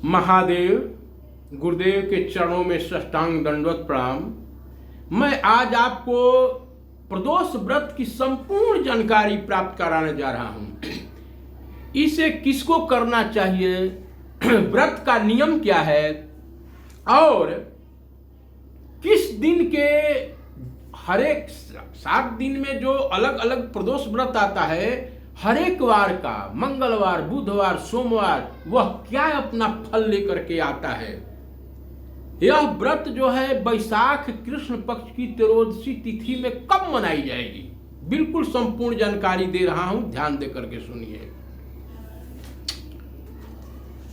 महादेव गुरुदेव के चरणों में साष्टांग दंडवत प्रणाम। मैं आज आपको प्रदोष व्रत की संपूर्ण जानकारी प्राप्त कराने जा रहा हूं। इसे किसको करना चाहिए, व्रत का नियम क्या है और किस दिन के हर एक 7 दिन में जो अलग अलग प्रदोष व्रत आता है, हर एक वार का मंगलवार, बुधवार, सोमवार वह क्या अपना फल लेकर के आता है। यह व्रत जो है वैशाख कृष्ण पक्ष की त्रयोदशी तिथि में कब मनाई जाएगी, बिल्कुल संपूर्ण जानकारी दे रहा हूं, ध्यान दे करके सुनिए।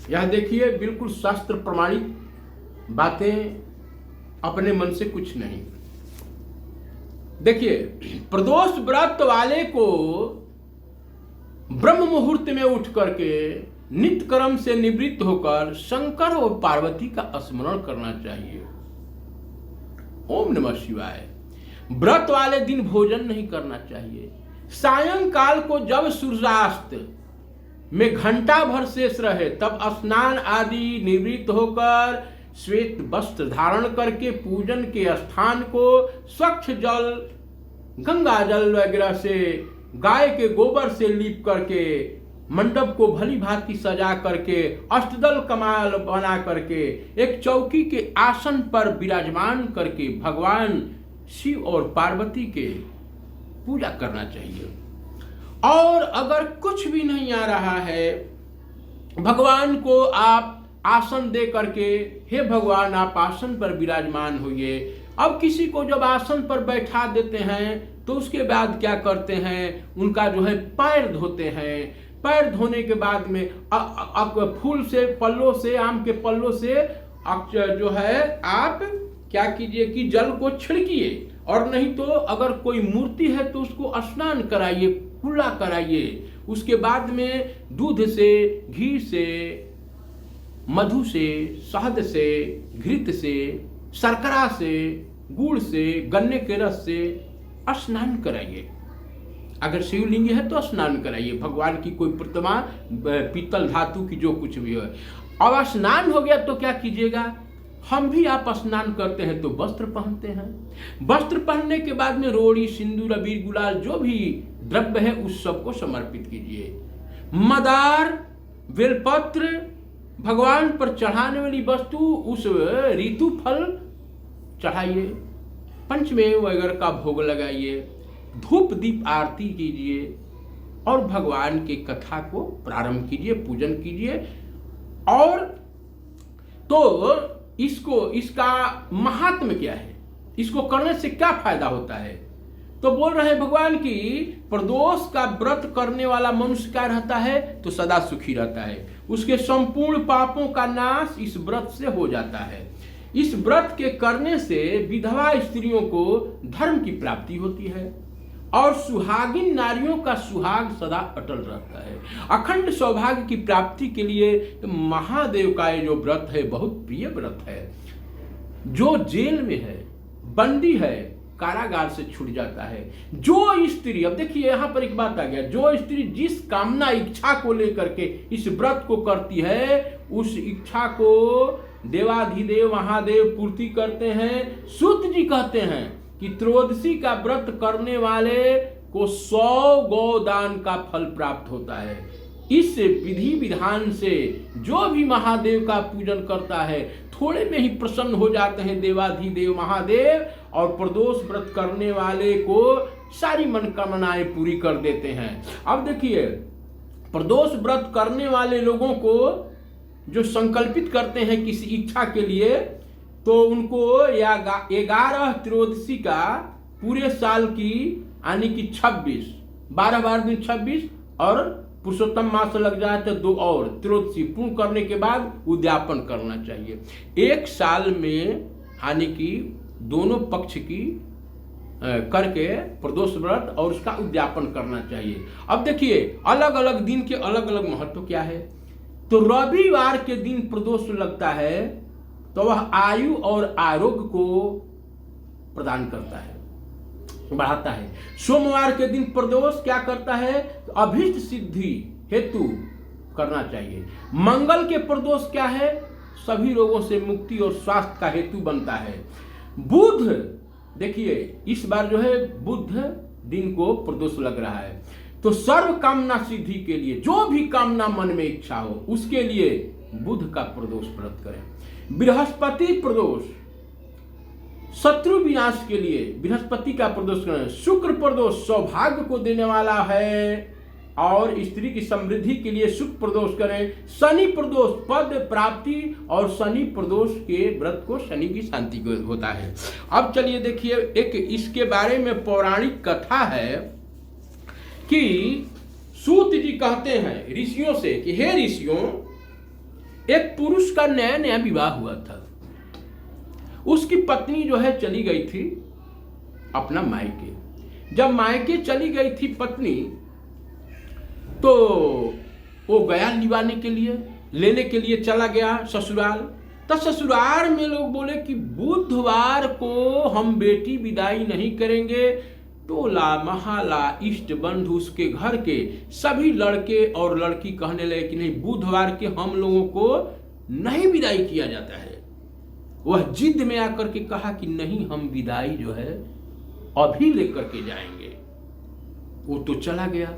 यह देखिए बिल्कुल शास्त्र प्रमाणित बातें, अपने मन से कुछ नहीं। देखिए, प्रदोष व्रत वाले को ब्रह्म मुहूर्त में उठ करके नित्य कर्म से निवृत्त होकर शंकर और पार्वती का स्मरण करना चाहिए। ओम नमः शिवाय। व्रत वाले दिन भोजन नहीं करना चाहिए। सायंकाल को जब सूर्यास्त में घंटा भर शेष रहे तब स्नान आदि निवृत्त होकर श्वेत वस्त्र धारण करके पूजन के स्थान को स्वच्छ जल, गंगा जल वगैरह से, गाय के गोबर से लीप करके मंडप को भली भांति सजा करके अष्टदल कमाल बना करके एक चौकी के आसन पर विराजमान करके भगवान शिव और पार्वती के पूजा करना चाहिए। और अगर कुछ भी नहीं आ रहा है, भगवान को आप आसन दे करके, हे भगवान आप आसन पर विराजमान होइए। अब किसी को जब आसन पर बैठा देते हैं तो उसके बाद क्या करते हैं, उनका जो है पैर धोते हैं। पैर धोने के बाद में फूल से, पल्लों से, आम के पल्लों से जो है आप क्या कीजिए कि जल को छिड़किए, और नहीं तो अगर कोई मूर्ति है तो उसको स्नान कराइए, कुल्ला कराइए। उसके बाद में दूध से, घी से, मधु से, शहद से, घृत से, शर्करा से, गुड़ से, गन्ने के रस से स्नान कराइए। अगर शिवलिंग है तो स्नान कराइए, भगवान की कोई प्रतिमा, पीतल धातु की जो कुछ भी हो। अब स्नान हो गया तो क्या कीजिएगा, हम भी आप स्नान करते हैं तो वस्त्र पहनते हैं। वस्त्र पहनने के बाद में रोड़ी, सिंदूर, अबीर, गुलाल जो भी द्रव्य है उस सबको समर्पित कीजिए। मदार, बेलपत्र, भगवान पर चढ़ाने वाली वस्तु, उस ऋतु फल चढ़ाइए। पंचमेव वगैरह का भोग लगाइए, धूप दीप आरती कीजिए और भगवान की कथा को प्रारंभ कीजिए, पूजन कीजिए। और तो इसका महात्म्य क्या है, इसको करने से क्या फायदा होता है, तो बोल रहे हैं भगवान की प्रदोष का व्रत करने वाला मनुष्य क्या रहता है, तो सदा सुखी रहता है। उसके संपूर्ण पापों का नाश इस व्रत से हो जाता है। इस व्रत के करने से विधवा स्त्रियों को धर्म की प्राप्ति होती है और सुहागिन नारियों का सुहाग सदा अटल रहता है। अखंड सौभाग्य की प्राप्ति के लिए महादेव का ये जो व्रत है बहुत प्रिय व्रत है। जो जेल में है, बंदी है, कारागार से छूट जाता है। जो स्त्री, अब देखिए यहां पर एक बात आ गया, जो स्त्री जिस कामना इच्छा को लेकर के इस व्रत को करती है उस इच्छा को देवाधिदेव महादेव पूर्ति करते हैं। सूत जी कहते हैं कि त्रयोदशी का व्रत करने वाले को 100 गोदान का फल प्राप्त होता है। इस विधि विधान से जो भी महादेव का पूजन करता है थोड़े में ही प्रसन्न हो जाते हैं देवाधिदेव महादेव, और प्रदोष व्रत करने वाले को सारी मनोकामनाएं पूरी कर देते हैं। अब देखिए, प्रदोष व्रत करने वाले लोगों को जो संकल्पित करते हैं किसी इच्छा के लिए, तो उनको 11 त्रयोदशी का पूरे साल की यानी कि 26, 12 दिन 26 और पुरुषोत्तम मास लग जाए तो 2 और त्रयोदशी पूर्ण करने के बाद उद्यापन करना चाहिए। एक साल में यानी कि दोनों पक्ष की करके प्रदोष व्रत और उसका उद्यापन करना चाहिए। अब देखिए, अलग अलग दिन के अलग अलग महत्व क्या है। तो रविवार के दिन प्रदोष लगता है तो वह आयु और आरोग्य को प्रदान करता है, बढ़ाता है। सोमवार के दिन प्रदोष क्या करता है, तो अभीष्ट सिद्धि हेतु करना चाहिए। मंगल के प्रदोष क्या है? सभी रोगों से मुक्ति और स्वास्थ्य का हेतु बनता है। बुध, देखिए इस बार जो है बुध दिन को प्रदोष लग रहा है, तो सर्व कामना सिद्धि के लिए जो भी कामना मन में इच्छा हो उसके लिए बुध का प्रदोष व्रत करें। बृहस्पति प्रदोष शत्रु विनाश के लिए बृहस्पति का प्रदोष करें। शुक्र प्रदोष सौभाग्य को देने वाला है और स्त्री की समृद्धि के लिए शुक्र प्रदोष करें। शनि प्रदोष पद प्राप्ति और शनि प्रदोष के व्रत को शनि की शांति को होता है। अब चलिए देखिए, एक इसके बारे में पौराणिक कथा है कि सूत जी कहते हैं ऋषियों से कि हे ऋषियों, एक पुरुष का नया नया विवाह हुआ था। उसकी पत्नी जो है चली गई थी अपना मायके। जब मायके चली गई थी पत्नी, तो वो गया लेने के लिए चला गया ससुराल। तो ससुराल में लोग बोले कि बुधवार को हम बेटी विदाई नहीं करेंगे। टोला महला इष्ट बंधु उसके घर के सभी लड़के और लड़की कहने लगे कि नहीं, बुधवार के हम लोगों को नहीं विदाई किया जाता है। वह जिद में आकर के कहा कि नहीं, हम विदाई जो है अभी लेकर के जाएंगे। वो तो चला गया।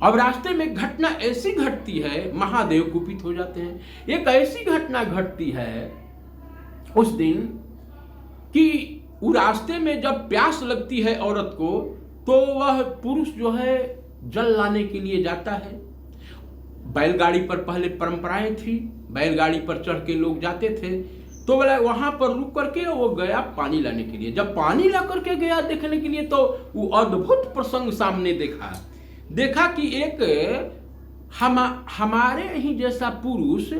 अब रास्ते में घटना ऐसी घटती है, महादेव कुपित हो जाते हैं। एक ऐसी घटना घटती है उस दिन कि वो रास्ते में जब प्यास लगती है औरत को, तो वह पुरुष जो है जल लाने के लिए जाता है। बैलगाड़ी पर पहले परंपराएं थी, बैलगाड़ी पर चढ़ के लोग जाते थे। तो बोला वहां पर रुक करके वो गया पानी लाने के लिए। जब पानी ला करके गया देखने के लिए, तो वो अद्भुत प्रसंग सामने देखा कि एक हमारे ही जैसा पुरुष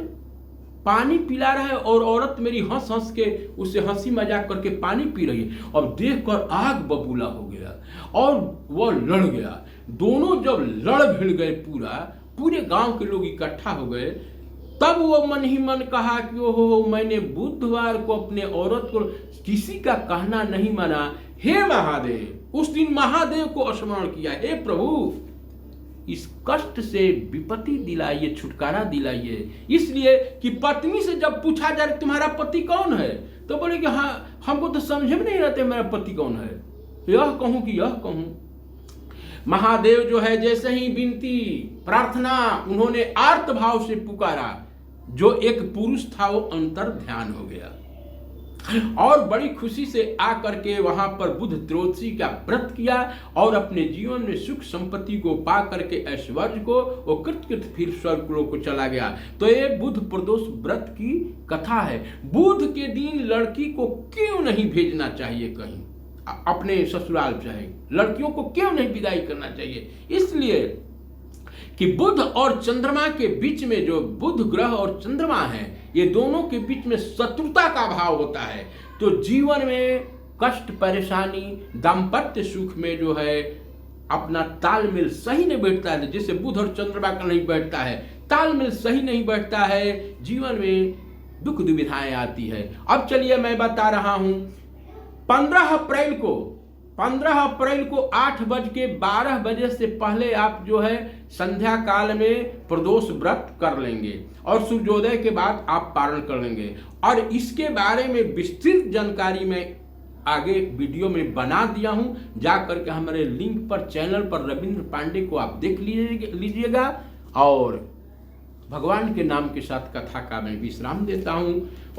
पानी पिला रहा है और औरत मेरी हंस हंस के उससे हंसी मजाक करके पानी पी रही है। और देखकर आग बबूला हो गया और वह लड़ गया। दोनों जब लड़ भिड़ गए, पूरे गांव के लोग इकट्ठा हो गए, तब वो मन ही मन कहा कि ओहो, मैंने बुधवार को अपने औरत को किसी का कहना नहीं माना। हे महादेव, उस दिन महादेव को स्मरण किया, हे प्रभु इस कष्ट से विपत्ति दिलाइए, छुटकारा दिलाइए। इसलिए कि पत्नी से जब पूछा जाए तुम्हारा पति कौन है, तो बोले कि हाँ, हमको तो समझ में नहीं रहते मेरा पति कौन है, यह कहूं कि यह कहूं। महादेव जो है जैसे ही विनती प्रार्थना उन्होंने आर्त भाव से पुकारा, जो एक पुरुष था वो अंतर ध्यान हो गया और बड़ी खुशी से आकर के वहां पर बुध त्रयोदशी का व्रत किया और अपने जीवन में सुख संपत्ति को पा करके ऐश्वर्य को वो कृत फिर स्वर्ग को चला गया। तो ये बुध प्रदोष व्रत की कथा है। बुध के दिन लड़की को क्यों नहीं भेजना चाहिए कहीं अपने ससुराल, चाहे लड़कियों को क्यों नहीं विदाई करना चाहिए? इसलिए कि बुध और चंद्रमा के बीच में, जो बुध ग्रह और चंद्रमा है, ये दोनों के बीच में शत्रुता का भाव होता है। तो जीवन में कष्ट परेशानी, दाम्पत्य सुख में जो है अपना तालमेल सही नहीं बैठता है, जैसे बुध और चंद्रमा का नहीं बैठता है, तालमेल सही नहीं बैठता है, जीवन में दुख दुविधाएं आती है। अब चलिए मैं बता रहा हूं, 15 अप्रैल को 8:12 से पहले आप जो है संध्या काल में प्रदोष व्रत कर लेंगे और सूर्योदय के बाद आप पारण कर लेंगे। और इसके बारे में विस्तृत जानकारी मैं आगे वीडियो में बना दिया हूं, जा करके हमारे लिंक पर, चैनल पर रविंद्र पांडे को आप देख लीजिएगा। और भगवान के नाम के साथ कथा का मैं विश्राम देता हूं।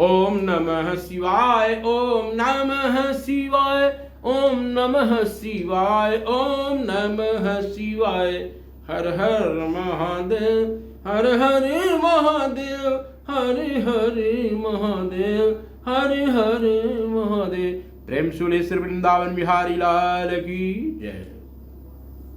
ओम नमः शिवाय, ओम नमः शिवाय, ओम नमः शिवाय, ओम नमः शिवाय। हर हर महादेव, हर हर महादेव, हर हर महादेव, हर हर महादेव। प्रेम सुलेश्वर वृंदावन बिहारी लाल की जय।